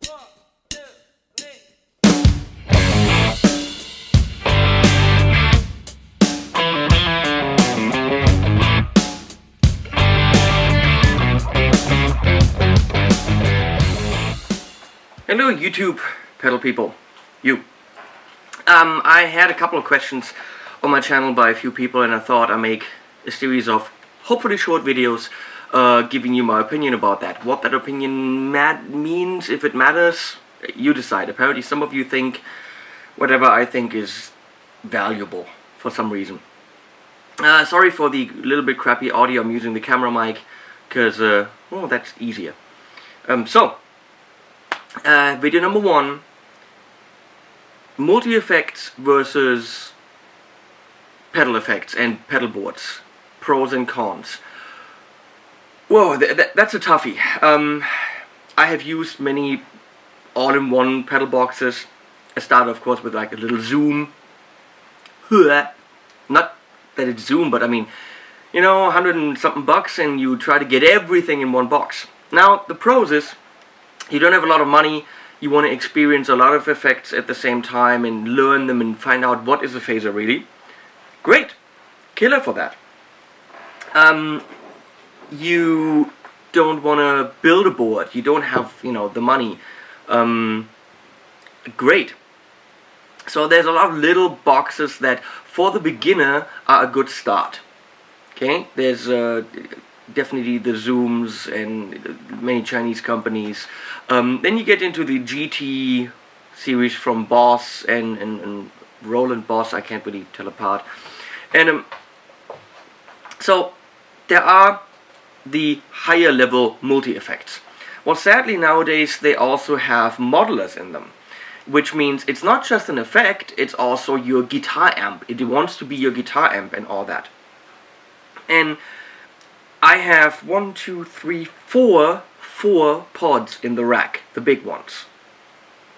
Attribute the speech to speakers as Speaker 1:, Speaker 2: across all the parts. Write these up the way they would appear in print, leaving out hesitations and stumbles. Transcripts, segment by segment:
Speaker 1: Hello YouTube pedal people, I had a couple of questions on my channel by a few people, and I thought I'd make a series of hopefully short videos giving you my opinion about that. What that opinion means, if it matters, you decide. Apparently some of you think whatever I think is valuable for some reason. Sorry for the little bit crappy audio. I'm using the camera mic because, well, that's easier. Video number 1, multi-effects versus pedal effects and pedal boards, pros and cons. Whoa, that's a toughie. I have used many all-in-one pedal boxes. I started, of course, with like a little Zoom. Not that it's Zoom, but I mean, you know, 100 and something bucks, and you try to get everything in one box. Now, the pros is, you don't have a lot of money, you want to experience a lot of effects at the same time and learn them and find out what is a phaser really. Great! Killer for that. You don't want to build a board, you don't have, you know, the money. Great! So there's a lot of little boxes that for the beginner are a good start. Okay, there's definitely the Zooms and many Chinese companies. Then you get into the GT series from Boss and Roland Boss, I can't really tell apart. And so there are the higher level multi-effects. Well, sadly nowadays they also have modelers in them, which means it's not just an effect, it's also your guitar amp. It wants to be your guitar amp and all that. And I have 4 pods in the rack, the big ones,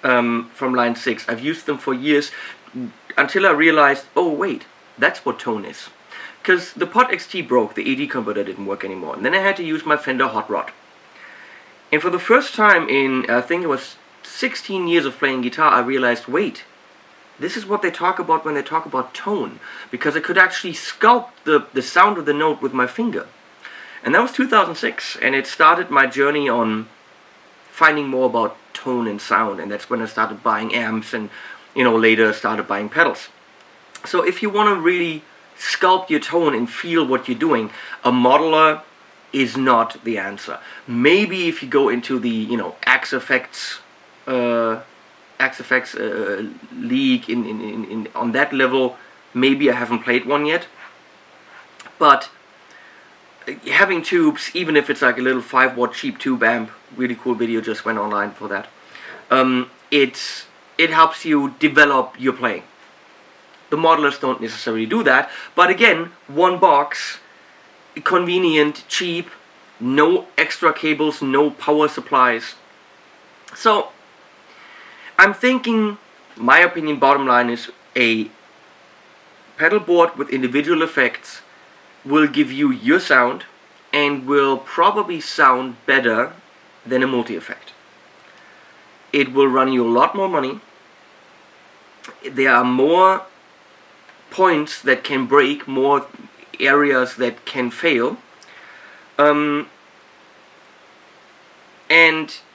Speaker 1: from line 6. I've used them for years until I realized, oh wait, that's what tone is. Because the Pod XT broke, the AD converter didn't work anymore, and then I had to use my Fender Hot Rod. And for the first time in, I think it was 16 years of playing guitar, I realized, wait, this is what they talk about when they talk about tone, because I could actually sculpt the sound of the note with my finger. And that was 2006, and it started my journey on finding more about tone and sound, and that's when I started buying amps and, you know, later started buying pedals. So if you want to really sculpt your tone and feel what you're doing, a modeler is not the answer. Maybe if you go into the, you know, Axe Effects league on that level, maybe I haven't played one yet, but having tubes, even if it's like a little 5-watt cheap tube amp, really cool video just went online for that, it helps you develop your playing. The modelers don't necessarily do that, but again, one box, convenient, cheap, no extra cables, no power supplies. So I'm thinking, my opinion, bottom line is, a pedal board with individual effects will give you your sound and will probably sound better than a multi-effect. It will run you a lot more money. There are more points that can break, more areas that can fail. And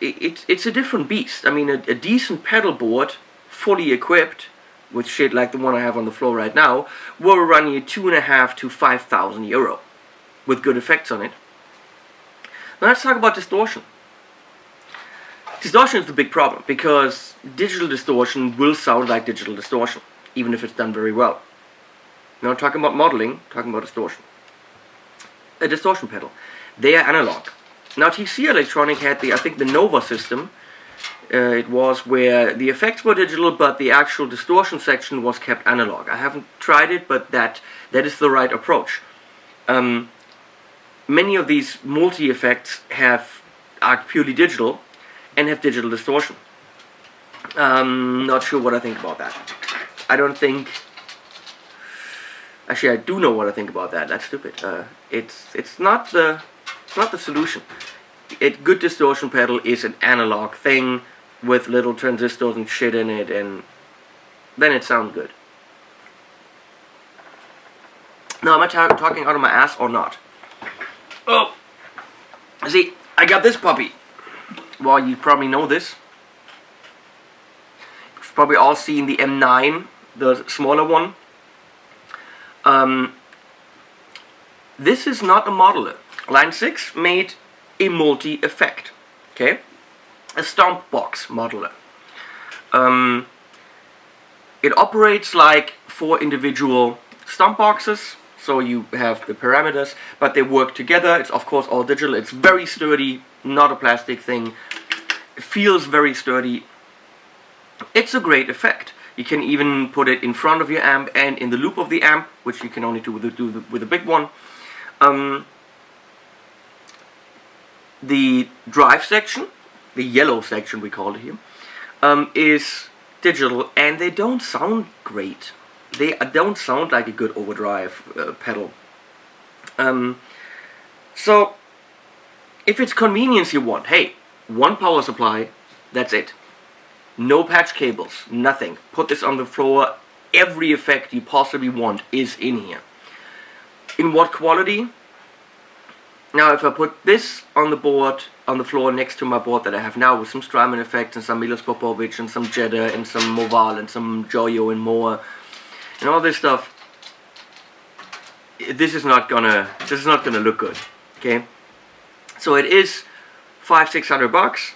Speaker 1: it's a different beast. I mean, a decent pedal board, fully equipped, with shit like the one I have on the floor right now, will run you 2,500 to 5,000 euro with good effects on it. Now let's talk about distortion. Distortion is the big problem, because digital distortion will sound like digital distortion, even if it's done very well. Now talking about modeling, talking about distortion. A distortion pedal, they are analog. Now TC Electronic had I think the Nova system. It was where the effects were digital, but the actual distortion section was kept analog. I haven't tried it, but that is the right approach. Many of these multi-effects are purely digital and have digital distortion. Not sure what I think about that. I don't think... Actually, I do know what I think about that. That's stupid. It's not the solution. A good distortion pedal is an analog thing. with little transistors and shit in it, and then it sounds good. Now, am I talking out of my ass or not? Oh, see, I got this puppy. Well, you probably know this. You've probably all seen the M9, the smaller one. This is not a modeler. Line 6 made a multi-effect, okay? A Stompbox modeler. It operates like 4 individual Stompboxes, so you have the parameters, but they work together. It's of course all digital. It's very sturdy, not a plastic thing. It feels very sturdy. It's a great effect. You can even put it in front of your amp and in the loop of the amp, which you can only do with a big one. The drive section, the yellow section we call it here, is digital, and they don't sound great. They don't sound like a good overdrive pedal. So, if it's convenience you want, hey, one power supply, that's it. No patch cables, nothing. Put this on the floor. Every effect you possibly want is in here. In what quality? Now, if I put this on the board, on the floor next to my board that I have now, with some Strymon effects and some Milos Popovic and some Jeddah and some Moval and some Joyo and more, and all this stuff, this is not gonna look good. Okay, so it is $500-600,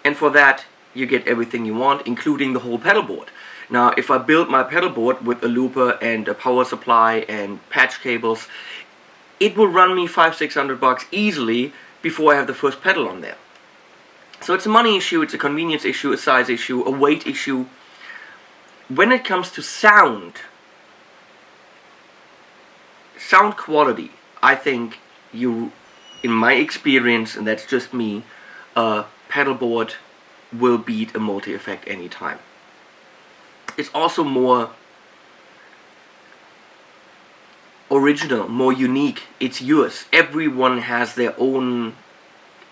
Speaker 1: and for that you get everything you want, including the whole pedal board. Now, if I build my pedal board with a looper and a power supply and patch cables, it will run me $500-600 easily before I have the first pedal on there. So it's a money issue, it's a convenience issue, a size issue, a weight issue. When it comes to sound quality, I think you, in my experience, and that's just me, a pedal board will beat a multi-effect anytime. It's also more original, more unique. It's yours. Everyone has their own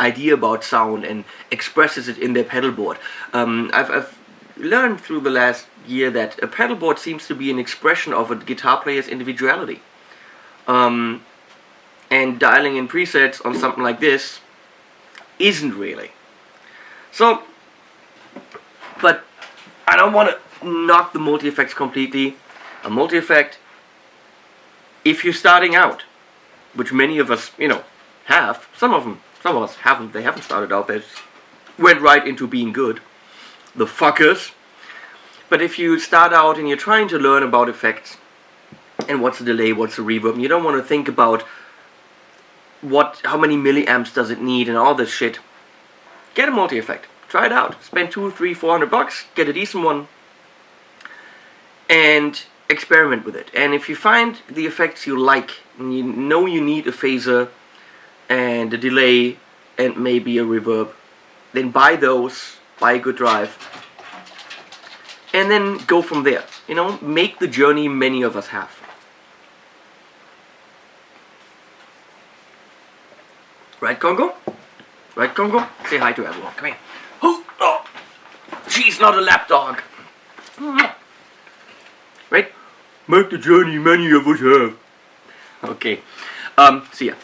Speaker 1: idea about sound and expresses it in their pedal board. I've learned through the last year that a pedal board seems to be an expression of a guitar player's individuality. And dialing in presets on something like this isn't really. So, but I don't want to knock the multi-effects completely. A multi-effect, if you're starting out, which many of us, have, some of us haven't, they haven't started out, they went right into being good, the fuckers. But if you start out and you're trying to learn about effects, and what's the delay, what's the reverb, and you don't want to think about how many milliamps does it need and all this shit, get a multi-effect. Try it out. Spend $200, $300, $400, get a decent one, and experiment with it. And if you find the effects you like, and you know you need a phaser and a delay and maybe a reverb, then buy those, buy a good drive, and then go from there. Make the journey many of us have. Right, Congo? Right, Congo? Say hi to everyone. Come here. Oh, she's not a lapdog. Right? Make the journey many of us have. Okay. See ya.